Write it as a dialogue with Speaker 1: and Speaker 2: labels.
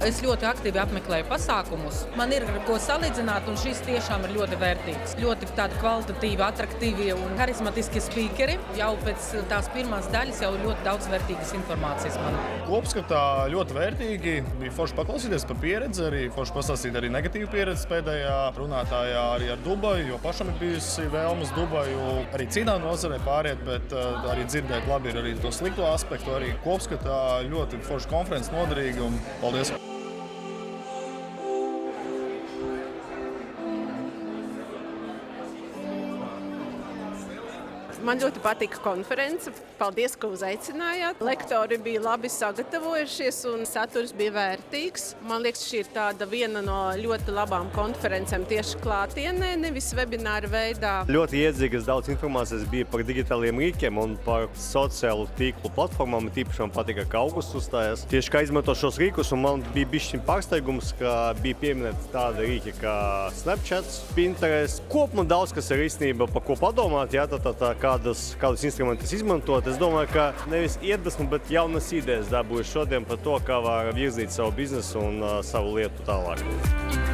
Speaker 1: Es ļoti aktīvi apmeklēju pasākumus. Man ir ar ko salīdzināt, un šis tiešām ir ļoti vērtīgs. Ļoti tādi kvalitatīvi, atraktīvi un harizmatiski spīkeri. Jau pēc tās pirmās daļas jau ļoti daudz vērtīgas informācijas man.
Speaker 2: Kopskatā ļoti vērtīgi. Bija forši paklausīties par pieredzi, arī forši pastāstīt arī negatīvu pieredzi pēdējā runātājā arī ar Dubaju, jo pašam ir bijusi vēlme uz Dubaju arī citā nozarē pāriet, bet arī dzirdēt labi ir arī to slikto aspektu. Arī kopskatā ļoti forši konferences noderīgi un paldies!
Speaker 3: Man ļoti patika konference. Paldies, ka uzaicinājāt. Lektori bija labi sagatavojušies un saturs bija vērtīgs. Man liekas, šī ir tāda viena no ļoti labām konferencēm tieši klātienē, nevis webināra veidā.
Speaker 4: Ļoti iedzīgas daudz informācijas bija par digitāliem rīkiem un par sociālu tīklu platformām. Tīpaši man patika, ka Augusts uzstājās. Tieši kā izmanto šos rīkus, un man bija bišķiņ pārsteigums, ka bija pieminēti tādi rīki kā Snapchat, Pinterest. Kopumā daudz, kas ir īstenībā, par ko padomāt, kādus instrumentus izmantot. Es domāju, ka nevis iedvesmu, bet jaunas idejas dabūju šodien par to, kā var virzīt savu biznesu un savu lietu tālāk.